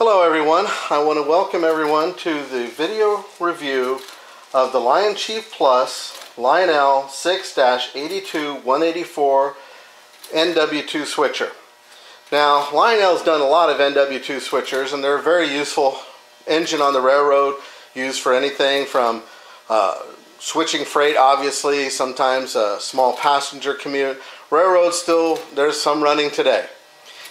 Hello everyone, I want to welcome everyone to the video review of the Lionchief Plus Lionel 6-82184 NW2 switcher. Now Lionel's done a lot of NW2 switchers and they're a very useful engine on the railroad, used for anything from switching freight, obviously, sometimes a small passenger commute. Railroads still, there's some running today.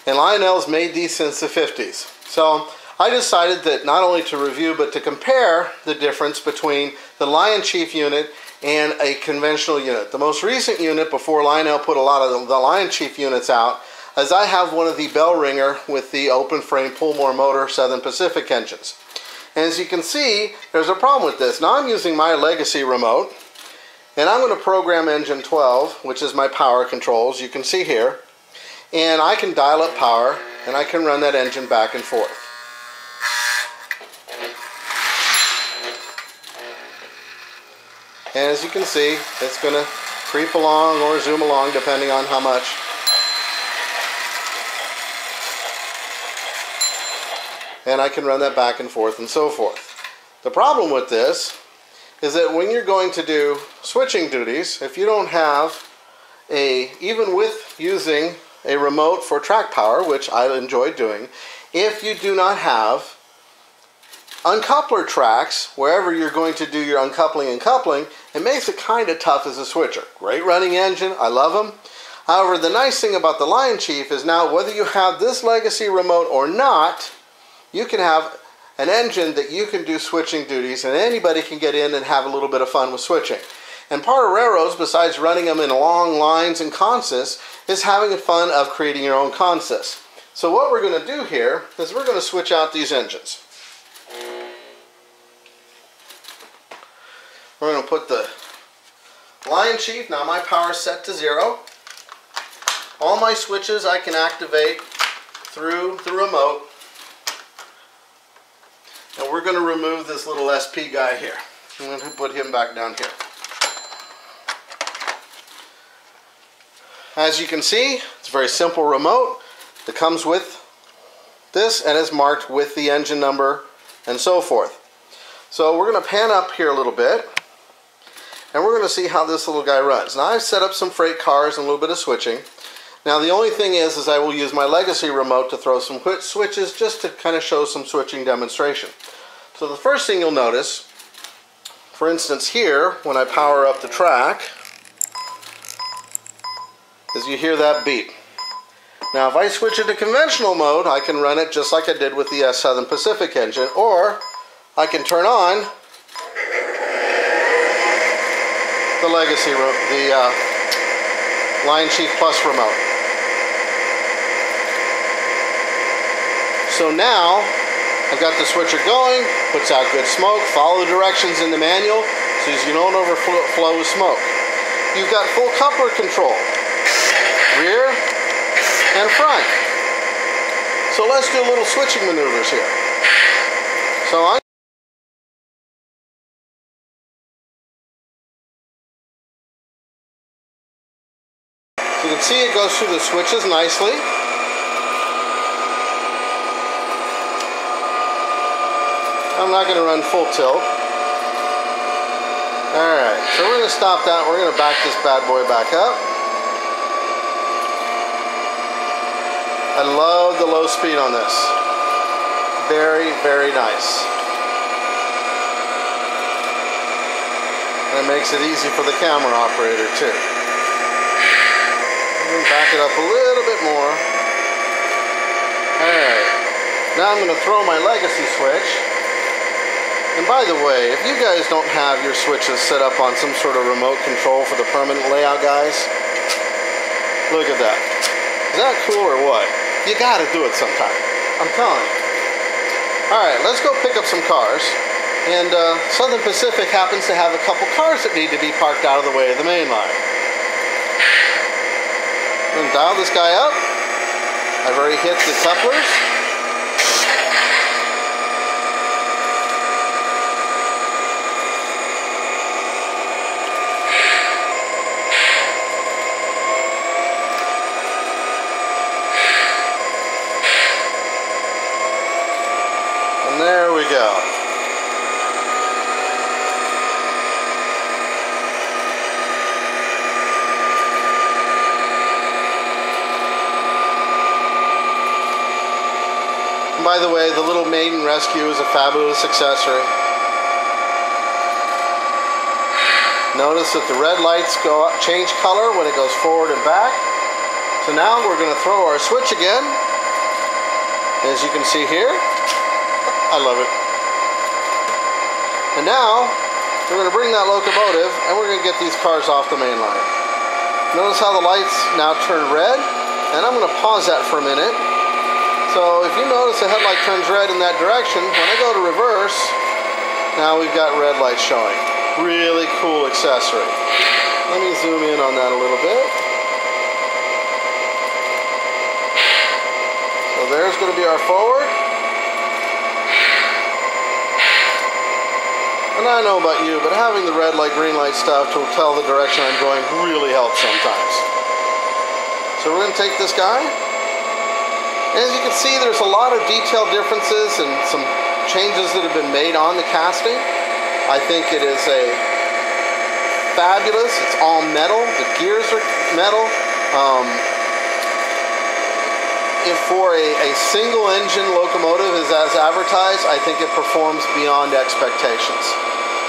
And Lionel's made these since the 50s. So I decided that not only to review but to compare the difference between the Lionchief unit and a conventional unit. The most recent unit before Lionel put a lot of the Lionchief units out, as I have one of the bell ringer with the open frame Pullmore motor Southern Pacific engines. And as you can see, there's a problem with this. Now I'm using my legacy remote and I'm going to program engine 12, which is my power controls, you can see here. And I can dial up power and I can run that engine back and forth. And as you can see, it's going to creep along or zoom along depending on how much. And I can run that back and forth and so forth. The problem with this is that when you're going to do switching duties, if you don't have even with using a remote for track power, which I enjoy doing, if you do not have uncoupler tracks wherever you're going to do your uncoupling and coupling, it makes it kind of tough as a switcher. Great running engine, I love them. However, the nice thing about the Lionchief is now whether you have this legacy remote or not, you can have an engine that you can do switching duties and anybody can get in and have a little bit of fun with switching. And part of railroads, besides running them in long lines and consists, is having fun of creating your own consists. So what we're going to do here is we're going to switch out these engines. We're going to put the Lionchief, now my power is set to 0. All my switches I can activate through the remote. And we're going to remove this little SP guy here. I'm going to put him back down here. As you can see, it's a very simple remote that comes with this and is marked with the engine number and so forth. So we're going to pan up here a little bit and we're going to see how this little guy runs. Now I've set up some freight cars and a little bit of switching. Now the only thing is I will use my legacy remote to throw some switches just to kind of show some switching demonstration. So the first thing you'll notice, for instance here, when I power up the track, is you hear that beep. Now if I switch it to conventional mode, I can run it just like I did with the Southern Pacific engine, or I can turn on the legacy, Lionchief Plus remote. So now I've got the switcher going, puts out good smoke, follow the directions in the manual so you don't overflow with smoke. You've got full coupler control, rear and front. So let's do a little switching maneuvers here. So you can see it goes through the switches nicely. I'm not going to run full tilt. Alright, so we're going to stop that. We're going to back this bad boy back up. I love the low speed on this. Very, very nice. And it makes it easy for the camera operator too. Back it up a little bit more. Alright, now I'm going to throw my legacy switch. And by the way, if you guys don't have your switches set up on some sort of remote control for the permanent layout, guys, look at that. Is that cool or what? You gotta do it sometime. I'm telling you. Alright, let's go pick up some cars. And Southern Pacific happens to have a couple cars that need to be parked out of the way of the main line. I'm going to dial this guy up. I've already hit the couplers. by the way, the little maiden rescue is a fabulous accessory. Notice that the red lights change color when it goes forward and back. So now we're going to throw our switch again. As you can see here, I love it. And now we're going to bring that locomotive and we're going to get these cars off the main line. Notice how the lights now turn red, and I'm going to pause that for a minute. So if you notice the headlight turns red in that direction, when I go to reverse, now we've got red lights showing. Really cool accessory. Let me zoom in on that a little bit. So there's going to be our forward. And I don't know about you, but having the red light, green light stuff to tell the direction I'm going really helps sometimes. So we're going to take this guy. And as you can see, there's a lot of detail differences and some changes that have been made on the casting. I think it is a fabulous. It's all metal. The gears are metal. If for a single engine locomotive is as advertised, I think it performs beyond expectations.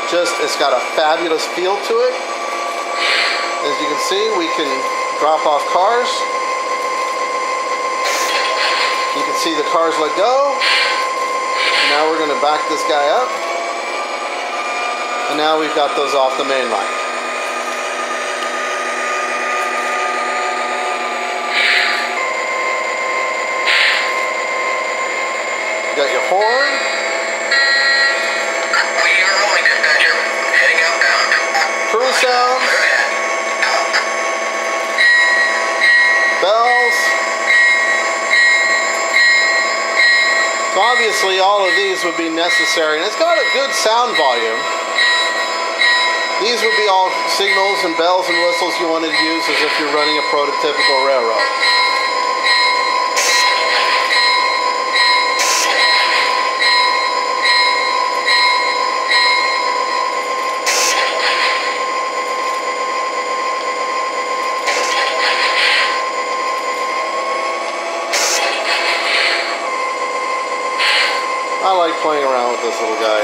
It's got a fabulous feel to it. As you can see, we can drop off cars. You can see the cars let go. Now we're going to back this guy up. And now we've got those off the main line. You got your horn. We are rolling, dispatcher. Heading outbound. Cruise sounds. Bells. So obviously all of these would be necessary, and it's got a good sound volume. These would be all signals and bells and whistles you wanted to use as if you're running a prototypical railroad. I like playing around with this little guy.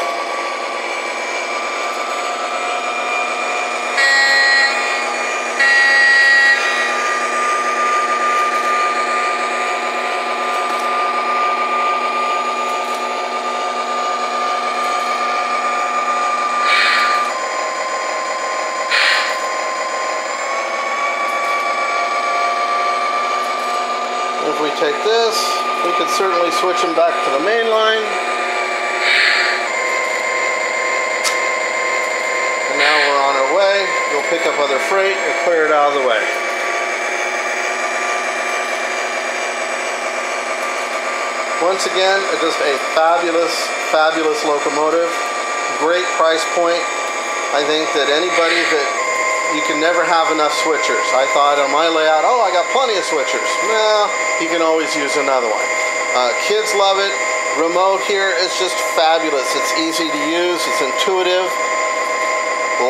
If we take this, we could certainly switch them back to the main line. And now we're on our way. We'll pick up other freight and clear it out of the way. Once again, just a fabulous, fabulous locomotive. Great price point. I think that anybody that you can never have enough switchers. I thought on my layout, oh, I got plenty of switchers. No, you can always use another one. Kids love it. Remote here is just fabulous. It's easy to use. It's intuitive.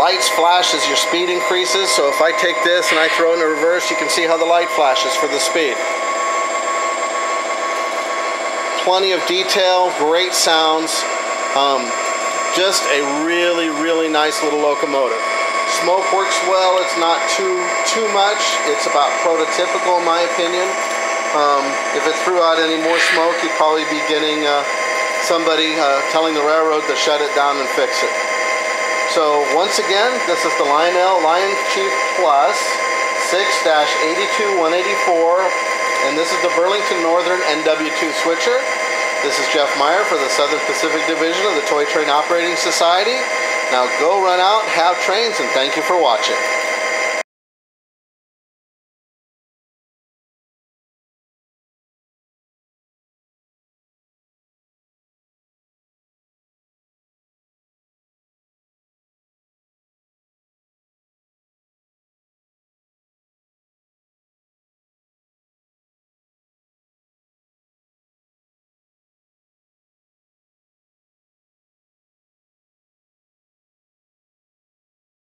Lights flash as your speed increases. So if I take this and I throw it in reverse, you can see how the light flashes for the speed. Plenty of detail, great sounds. Just a really, really nice little locomotive. Smoke works well. It's not too much. It's about prototypical in my opinion. If it threw out any more smoke, you'd probably be getting somebody telling the railroad to shut it down and fix it. So once again, this is the Lionel Lionchief Plus 6-82184, and this is the Burlington Northern NW2 switcher. This is Jeff Meyer for the Southern Pacific Division of the Toy Train Operating Society. Now go run out, have trains, and thank you for watching.